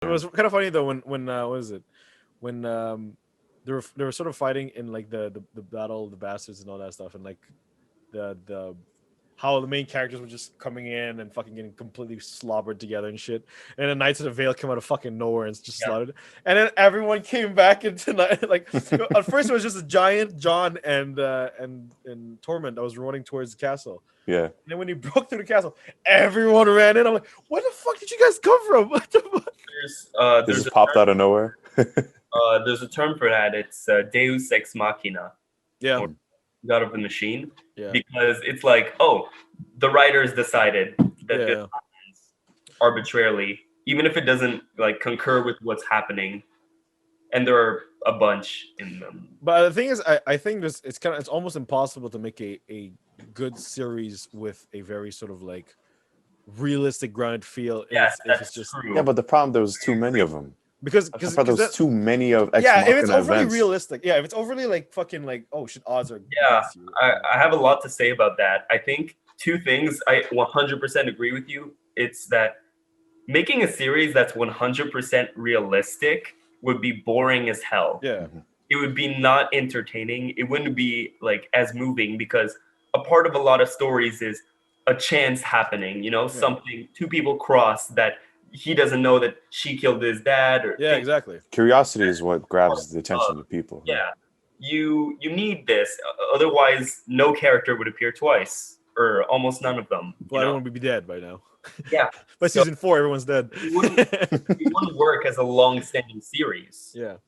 It was kind of funny though when what is it when they were sort of fighting in like the battle of the bastards and all that stuff, and like the how the main characters were just coming in and fucking getting completely slobbered together and shit. And the Knights of the Vale came out of fucking nowhere and just Yeah. slaughtered. And then everyone came back into like at first it was just a giant John and Torment that was running towards the castle. Yeah. And then when he broke through the castle, everyone ran in. I'm like, where the fuck did you guys come from? What the fuck? It There's just popped out of nowhere. there's a term for that. It's Deus ex machina, Yeah. or God of the machine, Yeah. because it's like, oh, the writers decided that this Yeah. happens arbitrarily, even if it doesn't like concur with what's happening, and there are a bunch in them. But the thing is, I think it's almost impossible to make a good series with a very sort of like realistic grounded feel. Yes, if that's it's just true. Yeah, but the problem there was too many of them. because I thought there was that, too many of Ex yeah, if it's Machina overly events. realistic, yeah, if it's overly like fucking like, oh shit, odds are Yeah, against you. I have a lot to say about that. I think two things. I 100% agree with you. It's that making a series that's 100% realistic would be boring as hell. Yeah. It would be not entertaining. It wouldn't be like as moving, because a part of a lot of stories is a chance happening, something, two people cross that he doesn't know that she killed his dad, or Yeah, exactly. Curiosity is what grabs the attention of people. yeah, you need this. Otherwise no character would appear twice, or almost none of them. Well, everyone would be dead by now. Yeah. By So- season 4, everyone's dead. It wouldn't work as a long-standing series. Yeah.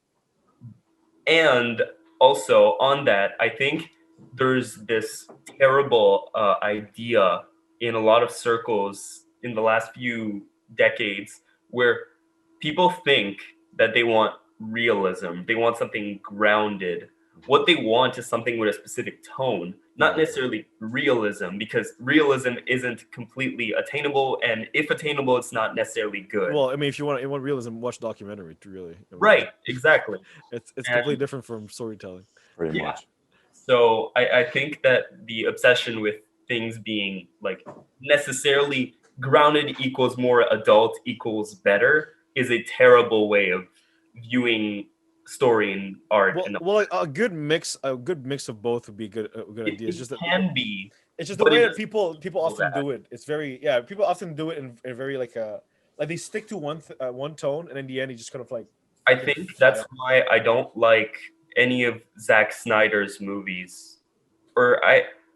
And also on that, I think there's this terrible idea in a lot of circles in the last few decades where people think that they want realism. They want something grounded. What they want is something with a specific tone, not necessarily realism, because realism isn't completely attainable, and if attainable, it's not necessarily good. Well, I mean, if you want realism, watch documentary. Really. I mean, Right, exactly. It's And- completely different from storytelling. Pretty Yeah. much. So I think that the obsession with things being like necessarily grounded equals more adult equals better is a terrible way of viewing story and art. Well, and well, a good mix of both would be a good idea. It's it just that can be. it's just the but it way that doesn't people often that. do it. It's very people often do it in a very like they stick to one tone, and in the end, he just kind of like I think that's why I don't like any of Zack Snyder's movies. Or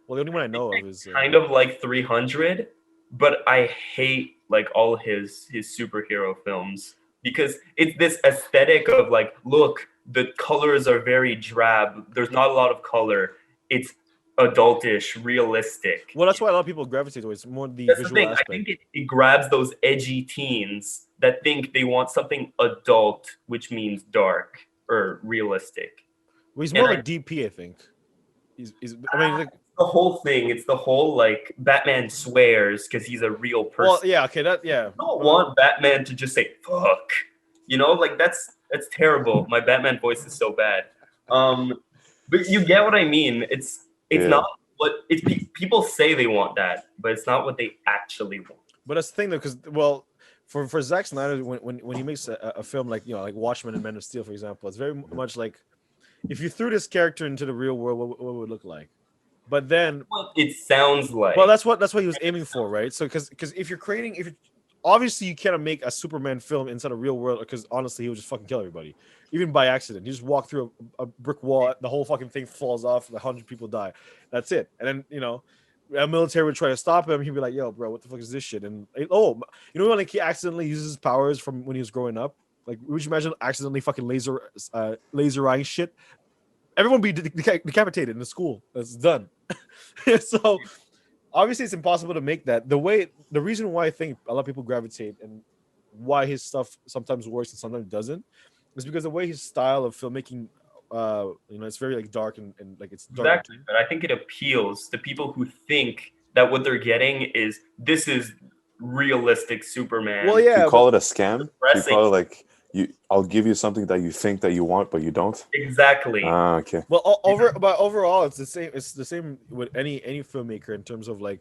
well, the only one I know of is kind of like 300, but I hate like all his superhero films, because it's this aesthetic of like, look, the colors are very drab. There's not a lot of color. It's adultish, realistic. Well, that's why a lot of people gravitate towards more the That's the visual thing. aspect. I think it grabs those edgy teens that think they want something adult, which means dark or realistic. Well, he's and more I- like DP, I think. I mean, like, The whole thing. It's the whole like Batman swears because he's a real person. well, yeah, okay, I don't want Batman to just say fuck. Like that's terrible. My Batman voice is so bad. But you get what I mean. It's Yeah. not what it's people say they want that, but it's not what they actually want. but that's the thing though, because for Zack Snyder, when he makes a film like like Watchmen and Man of Steel, for example, it's very much like if you threw this character into the real world, what would it look like? But then, What it sounds like. well, that's what he was aiming for, right? So because if you're obviously you cannot make a Superman film inside a real world, because honestly he would just fucking kill everybody, even by accident. You just walk through a brick wall, the whole fucking thing falls off, 100 people die. That's it. And then a military would try to stop him. He'd be like, "Yo, bro, what the fuck is this shit?" And when like he accidentally uses his powers from when he was growing up, like would you imagine accidentally fucking laser eyeing shit? Everyone would be decapitated in the school. That's done. So obviously it's impossible to make that. The reason why I think a lot of people gravitate and why his stuff sometimes works and sometimes doesn't is because the way his style of filmmaking, it's very like dark and like it's dark. Exactly, but I think it appeals to people who think that what they're getting is realistic Superman. Well, yeah, You call it a scam? You Depressing. call it like I'll give you something that you think that you want, but you don't. Exactly. Ah, okay. Well, but overall, it's the same. It's the same with any filmmaker in terms of like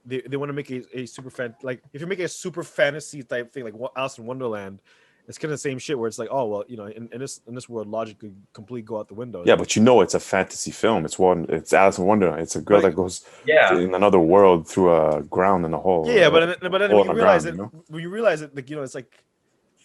they want to make a super fan. Like if you're making a super fantasy type thing, like Alice in Wonderland, it's kind of the same shit where it's like, oh well, in this world, logic could completely go out the window. Yeah, but it's a fantasy film. It's Alice in Wonderland. It's a girl that goes in another world through a ground in a hole. Yeah, but then when you realize it, ground, when you realize it, like it's like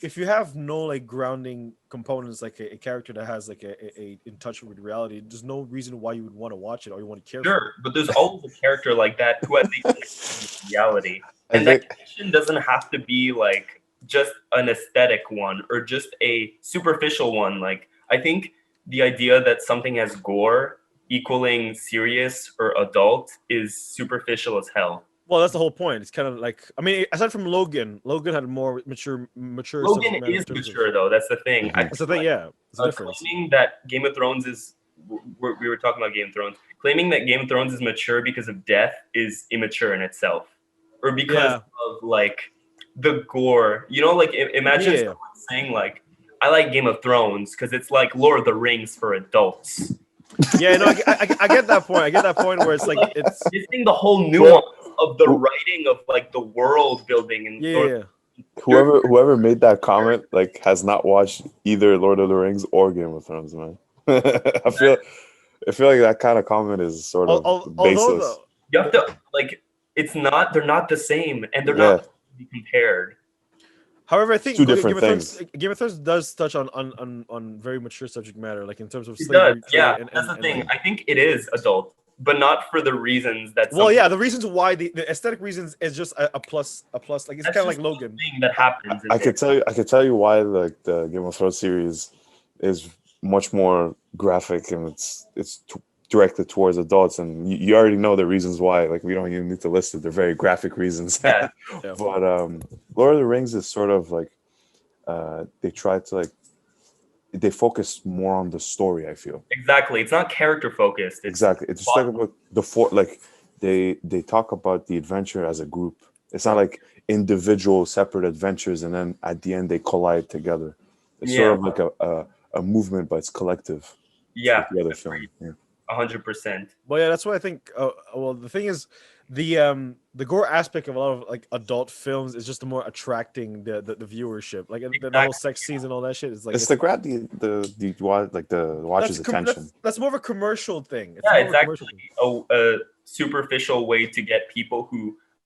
if you have no like grounding components, like a character that has like a in touch with reality, there's no reason why you would want to watch it or you want to care. Sure, but there's always a character like that who has a reality, and that connection doesn't have to be like just an aesthetic one or just a superficial one. Like I think the idea that something has gore equaling serious or adult is superficial as hell. Well, that's the whole point. It's kind of like, I mean, aside from Logan had a more mature. Logan is mature though. That's the thing. That's the thing. Yeah, it's a difference. Claiming that Game of Thrones is, we were talking about Game of Thrones. Claiming that Game of Thrones is mature because of death is immature in itself, or because of like the gore. You know, like imagine someone saying like, "I like Game of Thrones because it's like Lord of the Rings for adults." Yeah, no, I get that point. I get that point where it's like it's missing the whole nuance of the writing of like the world building and whoever made that comment like has not watched either Lord of the Rings or Game of Thrones, man. I feel like that kind of comment is sort of baseless. You have to like they're not the same and they're not to be compared. However, I think two different things. Game of Thrones does touch on very mature subject matter, like in terms of slavery. That's the thing. I think it is adult, but not for the reasons that. Well, yeah, the reasons why the aesthetic reasons is just a plus. Like it's kind of like Logan. Thing that happens. I could tell you why like the Game of Thrones series is much more graphic and it's directed towards adults, and you already know the reasons why. Like we don't even need to list it; they're very graphic reasons. Yeah. But Lord of the Rings is sort of like they try to like they focus more on the story. I feel exactly. It's not character focused. It's just like about they talk about the adventure as a group. It's not like individual separate adventures, and then at the end they collide together. It's sort of like a movement, but it's collective. Yeah, the other film. Yeah. 100%. Well, yeah, that's what I think. Well, the thing is, the gore aspect of a lot of like adult films is just the more attracting the viewership. Like the whole sex scenes and all that shit is like it's to grab the watcher's attention. That's more of a commercial thing. It's actually a superficial way to get people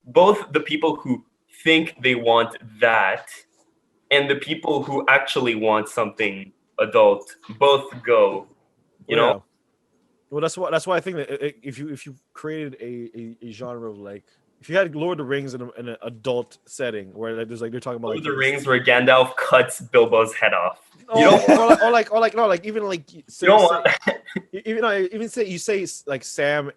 both the people who think they want that and the people who actually want something adult both go. You know. Well, that's why I think that if you created a genre of like if you had Lord of the Rings in an adult setting where like there's like they're talking about Lord of the Rings where Gandalf cuts Bilbo's head off. Even say like Sam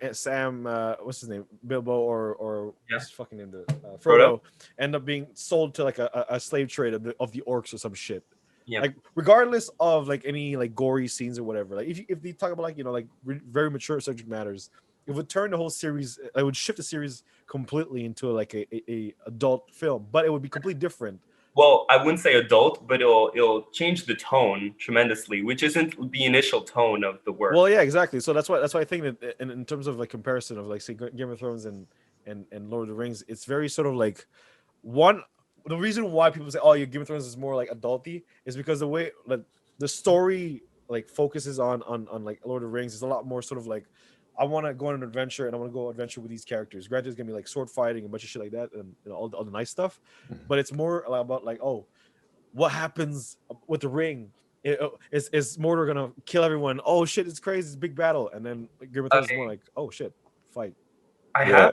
what's his name, Bilbo or what's his fucking name, Frodo end up being sold to like a slave trade of the orcs or some shit. Yeah. Like regardless of like any like gory scenes or whatever, like if they talk about like like very mature subject matters, it would turn the whole series. It would shift the series completely into like a adult film, but it would be completely different. Well, I wouldn't say adult, but it'll change the tone tremendously, which isn't the initial tone of the work. Well, yeah, exactly. So that's why I think that in terms of like comparison of like say Game of Thrones and Lord of the Rings, it's very sort of like one. The reason why people say, "Oh, your Game of Thrones is more like adulty," is because the way like the story like focuses on like Lord of the Rings is a lot more sort of like I want to go on an adventure and I want to go adventure with these characters. Granted, it's gonna be like sword fighting and a bunch of shit like that and all the nice stuff, but it's more about like what happens with the ring. Is Mordor gonna kill everyone? Oh shit, it's crazy, it's a big battle, and then Game of Thrones is more like oh shit, fight. I have